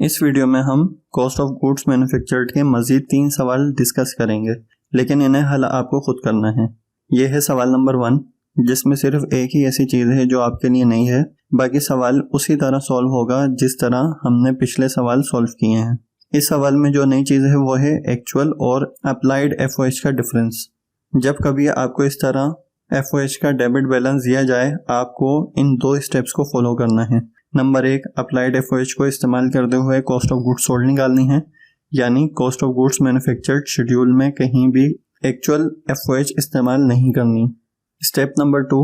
इस वीडियो में हम कॉस्ट ऑफ गुड्स मैन्युफैक्चर्ड के मज़ीद 3 सवाल डिस्कस करेंगे, लेकिन इन्हें हल आपको खुद करना है। यह है सवाल नंबर 1, जिसमें सिर्फ एक ही ऐसी चीज़ है जो आपके लिए नहीं है। बाकी सवाल उसी तरह सॉल्व होगा जिस तरह हमने पिछले सवाल सॉल्व किए हैं। इस सवाल में जो नई चीज़ है वो है एक्चुअल और अप्लाइड एफओएच का डिफरेंस। जब कभी आपको इस तरह एफओएच का डेबिट बैलेंस दिया जाए, आपको इन 2 स्टेप्स को फॉलो करना है। नंबर 1, अप्लाइड एफओएच को इस्तेमाल करते हुए कॉस्ट ऑफ गुड्स सोल्ड निकालनी है, यानी cost of goods manufactured schedule में कहीं भी एक्चुअल एफओएच इस्तेमाल नहीं करनी। स्टेप नंबर 2,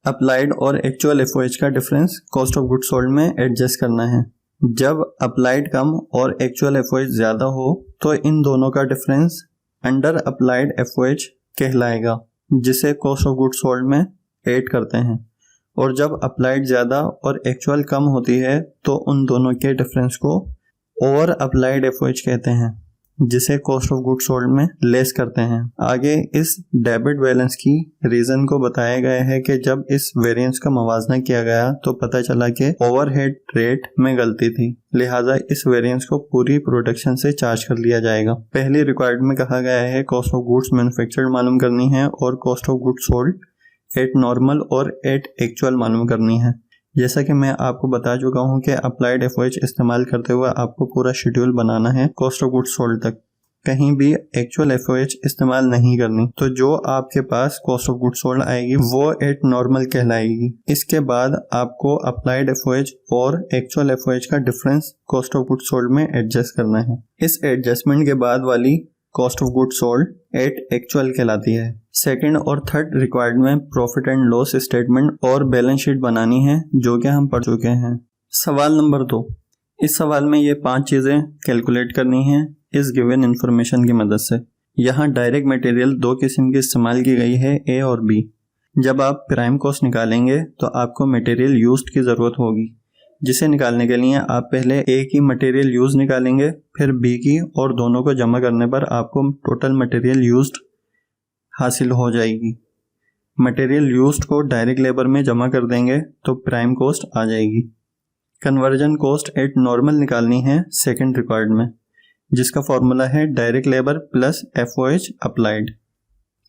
अप्लाइड और एक्चुअल एफओएच का difference cost of goods sold में एडजस्ट करना है। जब अप्लाइड कम और एक्चुअल एफओएच ज़्यादा हो तो इन दोनों का डिफरेंस अंडर अप्लाइड एफओएच कहलाएगा, जिसे कॉस्ट ऑफ गुड्स सोल्ड में ऐड करते हैं। और जब अप्लाइड ज़्यादा और एक्चुअल कम होती है तो उन दोनों के डिफरेंस को ओवर अप्लाइड एफओएच कहते हैं, जिसे कॉस्ट ऑफ गुड्स सोल्ड में लेस करते हैं। आगे इस डेबिट बैलेंस की रीज़न को बताया गया है कि जब इस वेरिएंस का मवाजना किया गया तो पता चला कि ओवरहेड रेट में गलती थी, लिहाजा इस वेरिएंस को पूरी प्रोडक्शन से चार्ज कर लिया जाएगा। पहली रिक्वायर्ड में कहा गया है कॉस्ट ऑफ गुड्स मैन्युफैक्चर्ड मालूम करनी है और cost of goods sold at normal और एट एक्चुअल मालूम करनी है। जैसा कि मैं आपको बता चुका हूं कि अप्लाइड एफओएच इस्तेमाल करते हुए आपको पूरा शेड्यूल बनाना है कॉस्ट ऑफ गुड्स सोल्ड तक, कहीं भी एक्चुअल एफओएच इस्तेमाल नहीं करनी। तो जो आपके पास कॉस्ट ऑफ गुड्स सोल्ड आएगी वो एट नॉर्मल कहलाएगी। इसके बाद आपको अप्लाइड एफओएच और एक्चुअल एफओएच का difference cost of goods sold में एडजस्ट करना है। इस एडजस्टमेंट के बाद वाली cost of goods sold at actual कहलाती है। सेकंड और थर्ड रिक्वायर्ड में प्रॉफिट एंड लॉस स्टेटमेंट और बैलेंस शीट बनानी है, जो कि हम पढ़ चुके हैं। सवाल नंबर 2, इस सवाल में ये 5 चीज़ें कैलकुलेट करनी है इस गिवन इंफॉर्मेशन की मदद से। यहाँ डायरेक्ट मटेरियल 2 किस्म की इस्तेमाल की गई है, ए और बी। जब आप प्राइम कॉस्ट निकालेंगे तो आपको मटेरियल यूज्ड की ज़रूरत होगी, जिसे निकालने के लिए आप पहले ए की मटेरियल यूज निकालेंगे, फिर बी की, और दोनों को जमा करने पर आपको टोटल मटेरियल यूज्ड हासिल हो जाएगी। मटेरियल यूज्ड को डायरेक्ट लेबर में जमा कर देंगे तो प्राइम कॉस्ट आ जाएगी। कन्वर्जन कॉस्ट एट नॉर्मल निकालनी है सेकंड रिक्वायर्ड में, जिसका फॉर्मूला है direct labour plus FOH applied.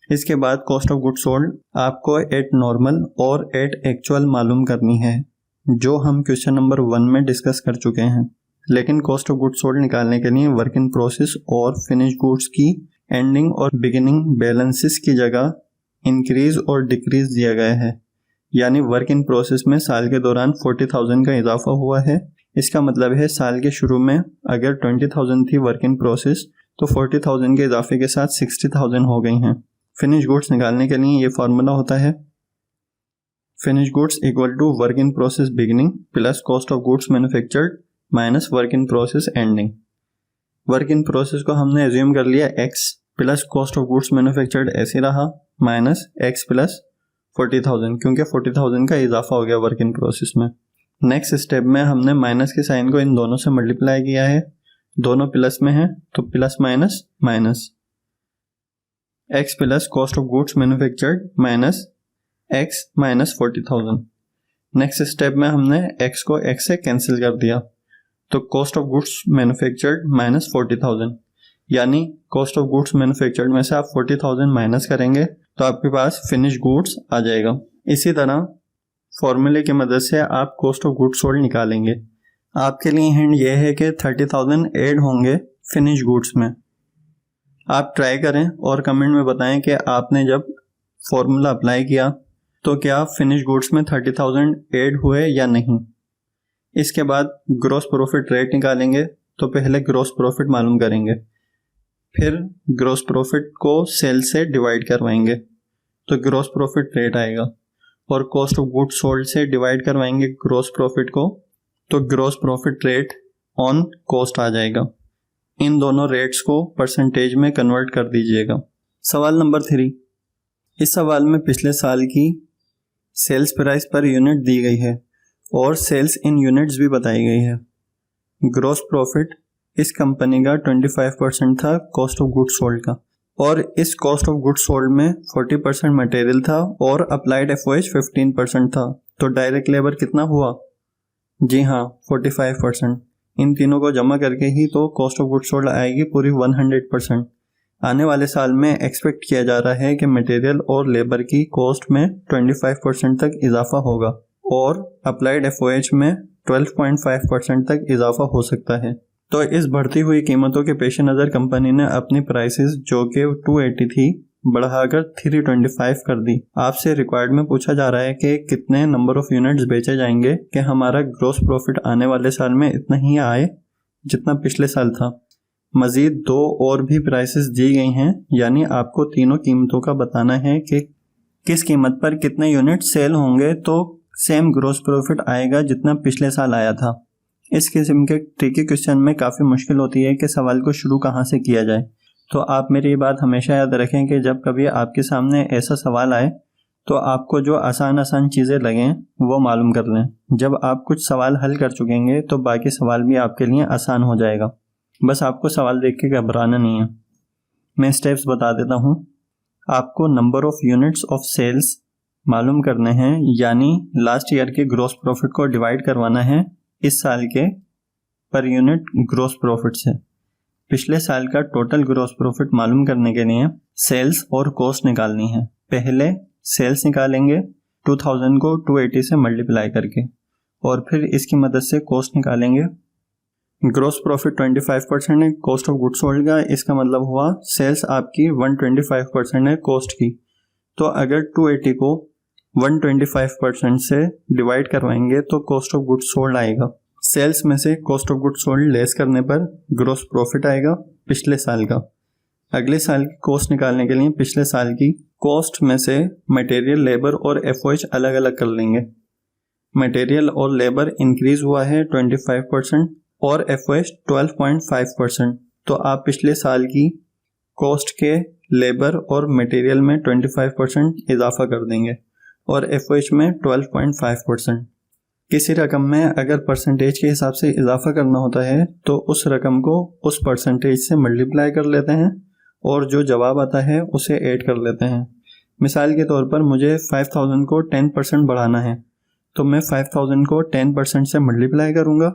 इसके बाद कॉस्ट ऑफ गुड्स सोल्ड आपको एट नॉर्मल और एट एक्चुअल मालूम करनी है, जो हम क्वेश्चन नंबर 1 में डिस्कस कर चुके हैं। लेकिन कॉस्ट ऑफ गुड्स सोल्ड निकालने के लिए वर्क इन प्रोसेस और फिनिश गुड्स की एंडिंग और बिगिनिंग बैलेंसेस की जगह इंक्रीज और डिक्रीज दिया गया है। यानी वर्क इन प्रोसेस में साल के दौरान 40,000 का इजाफा हुआ है। इसका मतलब है साल के शुरू में अगर 20,000 थी वर्क इन प्रोसेस तो 40,000 के इजाफे के साथ 60,000 हो गई हैं। फिनिश गुड्स निकालने के लिए ये फार्मूला होता है finish goods equal to work in process beginning plus cost of goods manufactured minus work in process ending. Work in process को हमने एज्यूम कर लिया x plus cost of goods manufactured ऐसे रहा माइनस x प्लस 40,000, क्योंकि 40,000 का इजाफा हो गया वर्क इन प्रोसेस में। नेक्स्ट स्टेप में हमने माइनस के साइन को इन दोनों से मल्टीप्लाई किया है, दोनों प्लस में है तो plus minus minus x plus cost of goods manufactured minus x minus 40,000। Next step में हमने x को x से कैंसिल कर दिया तो cost of goods manufactured minus 40,000, यानी कॉस्ट ऑफ गुड्स मैन्युफैक्चर्ड में से आप 40,000 माइनस करेंगे तो आपके पास फिनिश गुड्स आ जाएगा। इसी तरह फॉर्मूले की मदद से आप कॉस्ट ऑफ गुड्स सोल्ड निकालेंगे। आपके लिए हिंट यह है कि 30,000 ऐड होंगे फिनिश गुड्स में। आप ट्राई करें और कमेंट में बताएं कि आपने जब फॉर्मूला अप्लाई किया तो क्या फिनिश गुड्स में 30,000 ऐड हुए या नहीं। इसके बाद ग्रॉस प्रॉफिट रेट निकालेंगे, तो पहले ग्रॉस प्रॉफिट मालूम करेंगे, फिर ग्रॉस प्रॉफिट को सेल से डिवाइड करवाएंगे तो ग्रॉस प्रॉफिट रेट आएगा, और कॉस्ट ऑफ गुड्स सोल्ड से डिवाइड करवाएंगे ग्रॉस प्रॉफिट को तो gross profit rate on cost आ जाएगा। इन दोनों रेट्स को परसेंटेज में कन्वर्ट कर दीजिएगा। सवाल नंबर 3, इस सवाल में पिछले साल की सेल्स प्राइस पर यूनिट दी गई है और सेल्स इन यूनिट्स भी बताई गई है। ग्रॉस प्रॉफिट इस कंपनी का 25% था कॉस्ट ऑफ गुड्स सोल्ड का, और इस कॉस्ट ऑफ गुड्स सोल्ड में 40% मटेरियल था और अप्लाइड एफओएच 15% था। तो डायरेक्ट लेबर कितना हुआ? जी हाँ, 45%। इन तीनों को जमा करके ही तो कॉस्ट ऑफ गुड्स सोल्ड आएगी पूरी 100%। आने वाले साल में एक्सपेक्ट किया जा रहा है कि मटेरियल और लेबर की कॉस्ट में 25% तक इजाफा होगा और अप्लाइड FOH में 12.5% तक इजाफा हो सकता है। तो इस बढ़ती हुई कीमतों के पेश नज़र कंपनी ने अपनी प्राइसेस जो कि 280 थी बढ़ाकर 325 कर दी। आपसे रिक्वायर्ड में पूछा जा रहा है कि कितने नंबर ऑफ यूनिट्स बेचे जाएंगे कि हमारा ग्रॉस प्रॉफिट आने वाले साल में इतना ही आए जितना पिछले साल था। मजीद 2 और भी प्राइसेस दी गई हैं, यानी आपको तीनों कीमतों का बताना है कि किस कीमत पर कितने यूनिट सेल होंगे तो सेम ग्रॉस प्रॉफिट आएगा जितना पिछले साल आया था। इस किस्म के ट्रिकी क्वेश्चन में काफ़ी मुश्किल होती है कि सवाल को शुरू कहाँ से किया जाए। तो आप मेरी ये बात हमेशा याद रखें कि जब कभी आपके सामने ऐसा सवाल आए तो आपको जो आसान चीज़ें लगें वो मालूम कर लें। जब आप कुछ सवाल हल कर चुकेंगे तो बाकी सवाल भी आपके लिए आसान हो जाएगा। बस आपको सवाल देख के घबराना नहीं है। मैं स्टेप्स बता देता हूँ। आपको number of units of sales मालूम करने हैं, यानी लास्ट ईयर के ग्रॉस प्रॉफिट को डिवाइड करवाना है इस साल के पर यूनिट ग्रॉस प्रॉफिट से। पिछले साल का टोटल ग्रॉस प्रॉफिट मालूम करने के लिए सेल्स और कॉस्ट निकालनी है। पहले सेल्स निकालेंगे 2000 को 280 से मल्टीप्लाई करके और फिर इसकी मदद से कॉस्ट निकालेंगे। ग्रॉस प्रॉफिट 25% है कॉस्ट ऑफ गुड्स सोल्ड का, इसका मतलब हुआ सेल्स आपकी 125% है कॉस्ट की। तो अगर 280 को 125% से डिवाइड करवाएंगे तो कॉस्ट ऑफ गुड्स सोल्ड आएगा। सेल्स में से cost of goods sold less करने पर ग्रॉस प्रॉफिट आएगा पिछले साल का। अगले साल की कॉस्ट निकालने के लिए पिछले साल की कॉस्ट में से मटेरियल, लेबर और FOH अलग अलग कर लेंगे। मटेरियल और लेबर इंक्रीज हुआ है 25% और FOH 12.5%। तो आप पिछले साल की कॉस्ट के लेबर और मटेरियल में 25% इजाफा कर देंगे और FOH में 12.5%। किसी रकम में अगर परसेंटेज के हिसाब से इजाफा करना होता है तो उस रकम को उस परसेंटेज से मल्टीप्लाई कर लेते हैं और जो जवाब आता है उसे ऐड कर लेते हैं। मिसाल के तौर पर मुझे 5000 को 10% बढ़ाना है तो मैं 5000 को 10% से मल्टीप्लाई करूँगा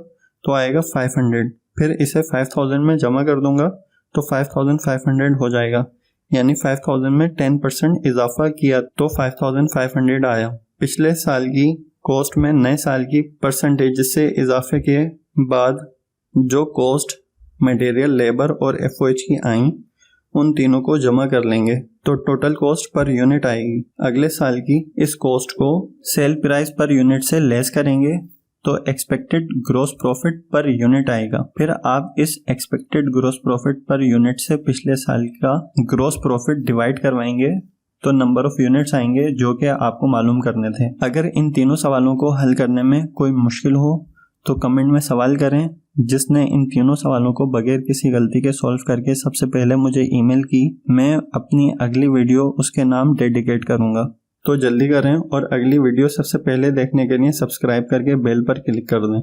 तो आएगा 500। फिर इसे 5000 में जमा कर दूंगा तो 5500 हो जाएगा, यानी 5000 में 10% इजाफा किया तो 5500 आया। पिछले साल की कॉस्ट में नए साल की परसेंटेज से इजाफे के बाद जो कॉस्ट मटेरियल, लेबर और FOH की आई उन तीनों को जमा कर लेंगे तो टोटल कॉस्ट पर यूनिट आएगी। अगले साल की इस कॉस्ट को सेल प्राइस पर यूनिट से लेस करेंगे तो expected gross profit per unit आएगा। फिर आप इस expected gross profit per unit से पिछले साल का ग्रॉस प्रॉफिट डिवाइड करवाएंगे तो नंबर ऑफ यूनिट्स आएंगे जो कि आपको मालूम करने थे। अगर इन तीनों सवालों को हल करने में कोई मुश्किल हो तो कमेंट में सवाल करें। जिसने इन तीनों सवालों को बगैर किसी गलती के सॉल्व करके सबसे पहले मुझे ईमेल की, मैं अपनी अगली वीडियो उसके नाम डेडिकेट करूंगा। तो जल्दी करें और अगली वीडियो सबसे पहले देखने के लिए सब्सक्राइब करके बेल पर क्लिक कर दें।